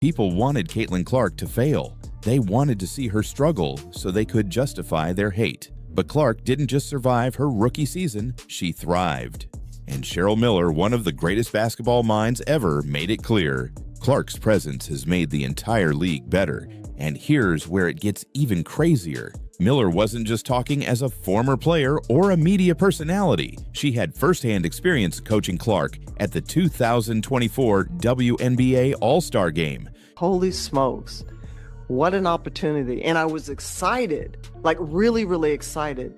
People wanted Caitlin Clark to fail. They wanted to see her struggle so they could justify their hate. But Clark didn't just survive her rookie season, she thrived. And Cheryl Miller, one of the greatest basketball minds ever, made it clear. Clark's presence has made the entire league better. And here's where it gets even crazier. Miller wasn't just talking as a former player or a media personality. She had firsthand experience coaching Clark at the 2024 WNBA All-Star Game. Holy smokes, what an opportunity. And I was excited, like really, really excited,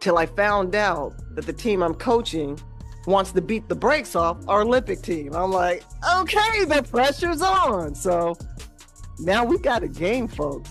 till I found out that the team I'm coaching wants to beat the brakes off our Olympic team. I'm like, okay, the pressure's on. So now we got a game, folks.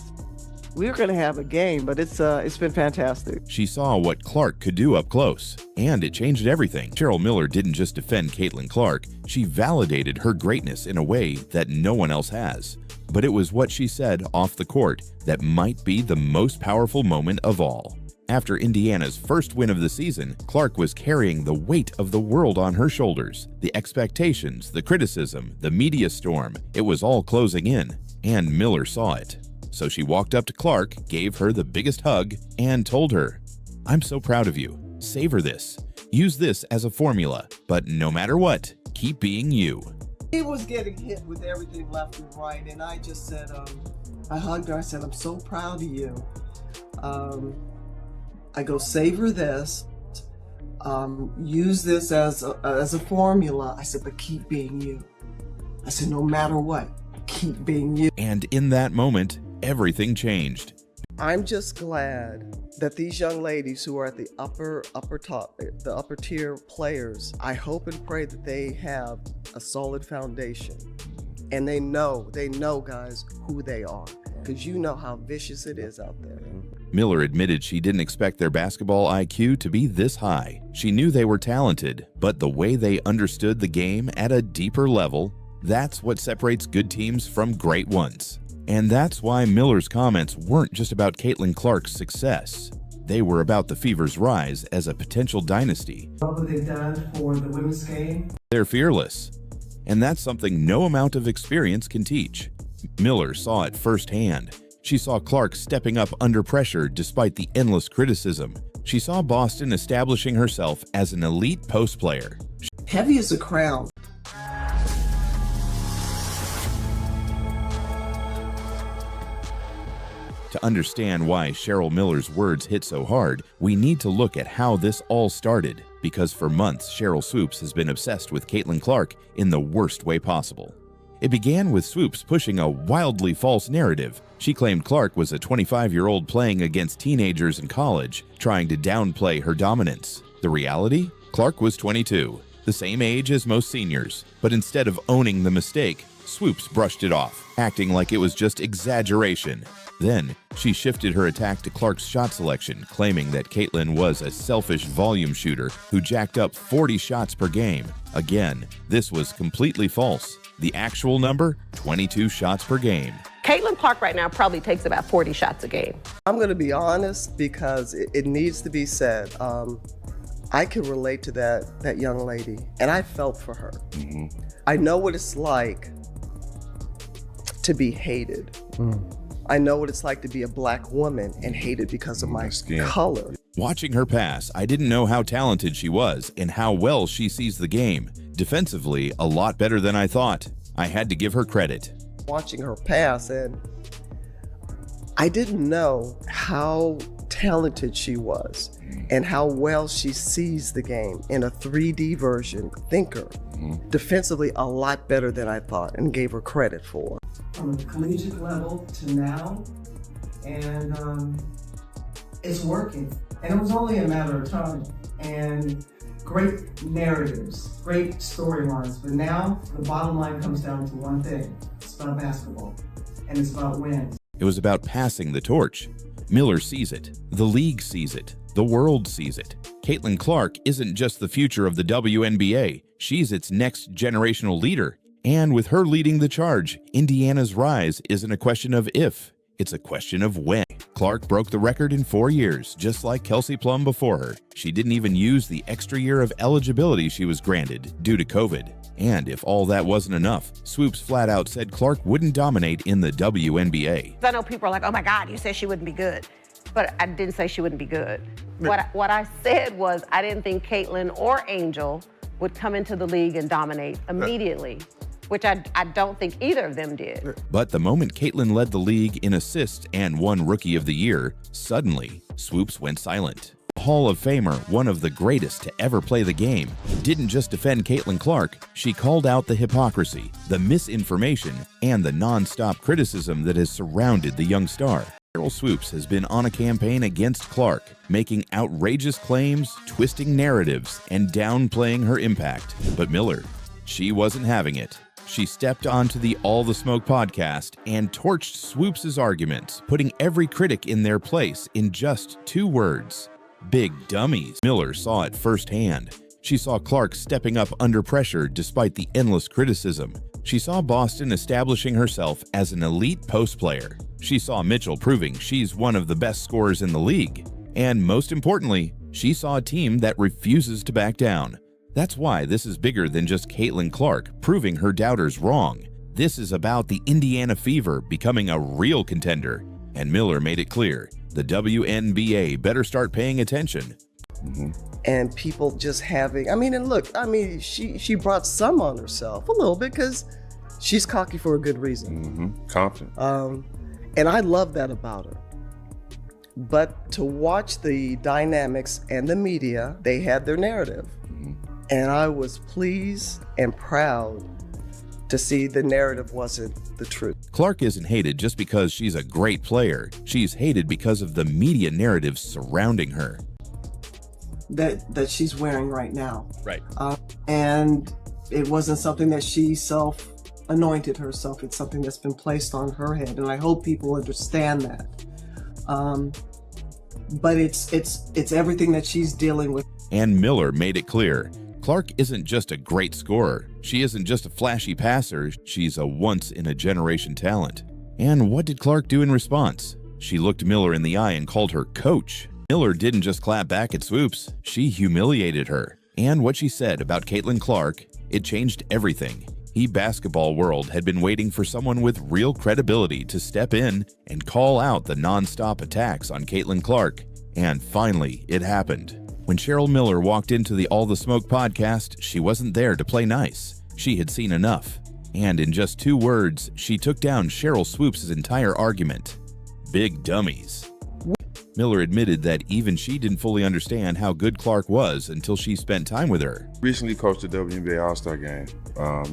We're going to have a game, but it's been fantastic. She saw what Clark could do up close, and it changed everything. Cheryl Miller didn't just defend Caitlin Clark, she validated her greatness in a way that no one else has. But it was what she said off the court that might be the most powerful moment of all. After Indiana's first win of the season, Clark was carrying the weight of the world on her shoulders. The expectations, the criticism, the media storm, it was all closing in, and Miller saw it. So she walked up to Clark, gave her the biggest hug, and told her, "I'm so proud of you. Savor this. Use this as a formula, but no matter what, keep being you." He was getting hit with everything left and right, and I just said, I hugged her, I said, "I'm so proud of you." I go, savor this, use this as a formula. I said, but keep being you. I said, no matter what, keep being you. And in that moment, everything changed. I'm just glad that these young ladies who are at the upper tier players, I hope and pray that they have a solid foundation. And they know guys, who they are. Because you know how vicious it is out there. Miller admitted she didn't expect their basketball IQ to be this high. She knew they were talented, but the way they understood the game at a deeper level, that's what separates good teams from great ones. And that's why Miller's comments weren't just about Caitlin Clark's success. They were about the Fever's rise as a potential dynasty. What they've done for the women's game. They're fearless. And that's something no amount of experience can teach. Miller saw it firsthand. She saw Clark stepping up under pressure despite the endless criticism. She saw Boston establishing herself as an elite post player. Heavy as a crown. To understand why Cheryl Miller's words hit so hard, we need to look at how this all started, because for months Sheryl Swoopes has been obsessed with Caitlin Clark in the worst way possible. It began with Swoopes pushing a wildly false narrative. She claimed Clark was a 25-year-old playing against teenagers in college, trying to downplay her dominance. The reality? Clark was 22, the same age as most seniors. But instead of owning the mistake, Swoopes brushed it off, acting like it was just exaggeration. Then, she shifted her attack to Clark's shot selection, claiming that Caitlin was a selfish volume shooter who jacked up 40 shots per game. Again, this was completely false. The actual number, 22 shots per game. Caitlin Clark right now probably takes about 40 shots a game. I'm going to be honest because it needs to be said. I can relate to that young lady, and I felt for her. Mm-hmm. I know what it's like to be hated. I know what it's like to be a black woman and hated because of my color. Watching her pass, I didn't know how talented she was and how well she sees the game. Defensively, a lot better than I thought. I had to give her credit. Watching her pass, and I didn't know how talented she was and how well she sees the game in a 3D version, thinker. Defensively, a lot better than I thought, and gave her credit for. From the collegiate level to now, and it's working. And it was only a matter of time. And great narratives, great storylines. But now the bottom line comes down to one thing. It's about basketball, and it's about wins. It was about passing the torch. Miller sees it. The league sees it. The world sees it. Caitlin Clark isn't just the future of the WNBA. She's its next generational leader. And with her leading the charge, Indiana's rise isn't a question of if, it's a question of when. Clark broke the record in 4 years, just like Kelsey Plum before her. She didn't even use the extra year of eligibility she was granted due to COVID. And if all that wasn't enough, Swoopes flat out said Clark wouldn't dominate in the WNBA. I know people are like, oh my God, you said she wouldn't be good. But I didn't say she wouldn't be good. What I said was I didn't think Caitlin or Angel would come into the league and dominate immediately, which I don't think either of them did. But the moment Caitlin led the league in assists and won Rookie of the Year, suddenly, Swoopes went silent. Hall of Famer, one of the greatest to ever play the game, didn't just defend Caitlin Clark, she called out the hypocrisy, the misinformation, and the non-stop criticism that has surrounded the young star. Sheryl Swoopes has been on a campaign against Clark, making outrageous claims, twisting narratives, and downplaying her impact. But Miller, she wasn't having it. She stepped onto the All the Smoke podcast and torched Swoopes' arguments, putting every critic in their place in just 2 words: big dummies. Miller saw it firsthand. She saw Clark stepping up under pressure despite the endless criticism. She saw Boston establishing herself as an elite post player. She saw Mitchell proving she's one of the best scorers in the league. And most importantly, she saw a team that refuses to back down. That's why this is bigger than just Caitlin Clark proving her doubters wrong. This is about the Indiana Fever becoming a real contender. And Miller made it clear, the WNBA better start paying attention. And people just having, she brought some on herself a little bit because she's cocky for a good reason. Confident. And I love that about her. But to watch the dynamics and the media, they had their narrative. And I was pleased and proud to see the narrative wasn't the truth. Clark isn't hated just because she's a great player. She's hated because of the media narratives surrounding her. That she's wearing right now. Right. And it wasn't something that she anointed herself. It's something that's been placed on her head, and I hope people understand that. But it's everything that she's dealing with. And Miller made it clear, Clark isn't just a great scorer. She isn't just a flashy passer. She's a once-in-a-generation talent. And what did Clark do in response? She looked Miller in the eye and called her coach. Miller didn't just clap back at Swoopes, she humiliated her. And what she said about Caitlin Clark, it changed everything. The basketball world had been waiting for someone with real credibility to step in and call out the non-stop attacks on Caitlin Clark. And finally, it happened. When Cheryl Miller walked into the All the Smoke podcast, she wasn't there to play nice. She had seen enough. And in just 2 words, she took down Sheryl Swoopes' entire argument. Big dummies. Miller admitted that even she didn't fully understand how good Clark was until she spent time with her. Recently coached the WNBA All-Star Game.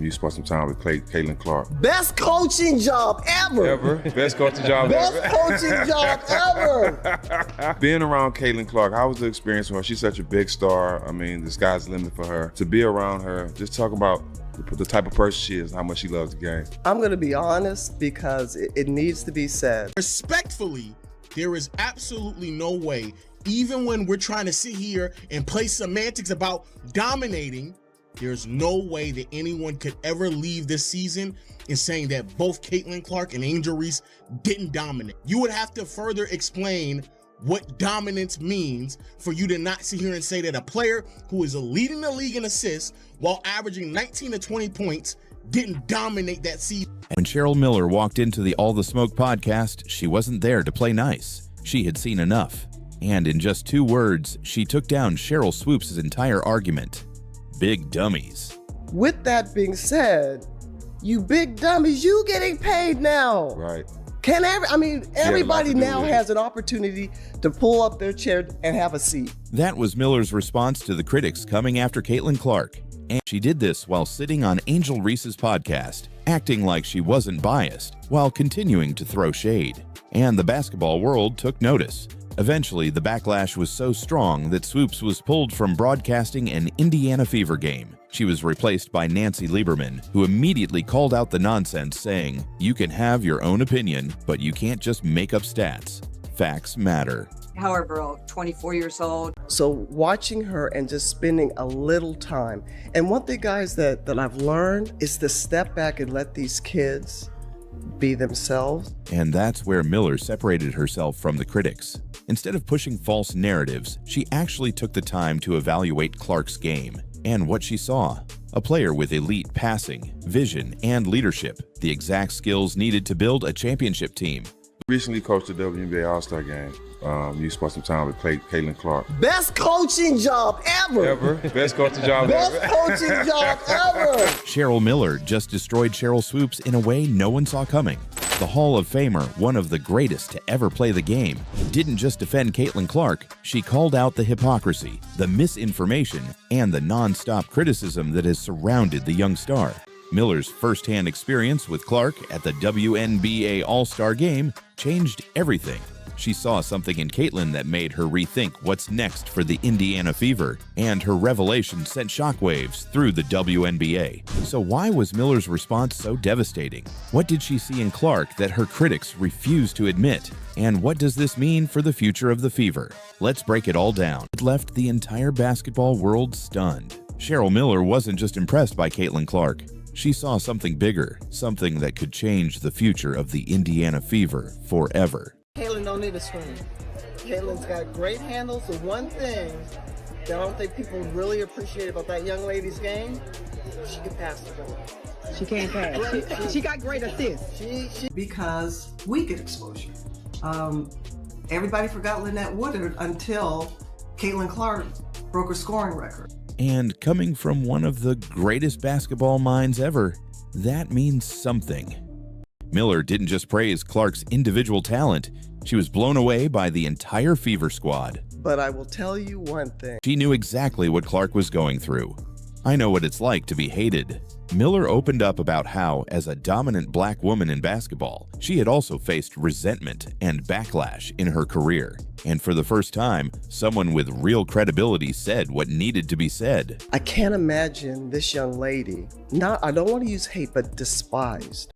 You spent some time with Caitlin Clark. Best coaching job ever. Best coaching job Best ever. coaching job ever. Being around Caitlin Clark, how was the experience with her? She's such a big star. I mean, the sky's the limit for her. To be around her, just talk about the type of person she is, how much she loves the game. I'm going to be honest because it needs to be said. Respectfully, there is absolutely no way, even when we're trying to sit here and play semantics about dominating, there's no way that anyone could ever leave this season in saying that both Caitlin Clark and Angel Reese didn't dominate. You would have to further explain what dominance means for you to not sit here and say that a player who is leading the league in assists while averaging 19 to 20 points didn't dominate that season. When Cheryl Miller walked into the All the Smoke podcast, she wasn't there to play nice. She had seen enough. And in just 2 words, she took down Sheryl Swoopes' entire argument. Big dummies. With that being said, you big dummies, you getting paid now. Right. Everybody now has an opportunity to pull up their chair and have a seat. That was Miller's response to the critics coming after Caitlin Clark. And she did this while sitting on Angel Reese's podcast, acting like she wasn't biased, while continuing to throw shade. And the basketball world took notice. Eventually, the backlash was so strong that Swoopes was pulled from broadcasting an Indiana Fever game. She was replaced by Nancy Lieberman, who immediately called out the nonsense, saying, "You can have your own opinion, but you can't just make up stats. Facts matter." However, 24 years old. So watching her and just spending a little time. And one thing, guys, that I've learned is to step back and let these kids be themselves. And that's where Miller separated herself from the critics. Instead of pushing false narratives, she actually took the time to evaluate Clark's game. And what she saw: a player with elite passing, vision, and leadership, the exact skills needed to build a championship team. Recently coached the WNBA All-Star Game. You spent some time with Caitlin Clark. Best coaching job ever. Best coaching job Best ever. coaching job ever. Cheryl Miller just destroyed Sheryl Swoopes in a way no one saw coming. The Hall of Famer, one of the greatest to ever play the game, didn't just defend Caitlin Clark, she called out the hypocrisy, the misinformation, and the non-stop criticism that has surrounded the young star. Miller's first-hand experience with Clark at the WNBA All-Star Game changed everything. She saw something in Caitlin that made her rethink what's next for the Indiana Fever, and her revelation sent shockwaves through the WNBA. So why was Miller's response so devastating? What did she see in Clark that her critics refused to admit? And what does this mean for the future of the Fever? Let's break it all down. It left the entire basketball world stunned. Cheryl Miller wasn't just impressed by Caitlin Clark. She saw something bigger, something that could change the future of the Indiana Fever forever. Caitlin don't need a screen. Caitlin's got great handles. The one thing that I don't think people really appreciate about that young lady's game, she can pass the ball. She can't pass. She got great assists. Because we get exposure. Everybody forgot Lynette Woodard until Caitlin Clark broke her scoring record. And coming from one of the greatest basketball minds ever, that means something. Miller didn't just praise Clark's individual talent, she was blown away by the entire Fever squad. But I will tell you one thing. She knew exactly what Clark was going through. I know what it's like to be hated. Miller opened up about how, as a dominant black woman in basketball, she had also faced resentment and backlash in her career. And for the first time, someone with real credibility said what needed to be said. I can't imagine this young lady, I don't want to use hate, but despised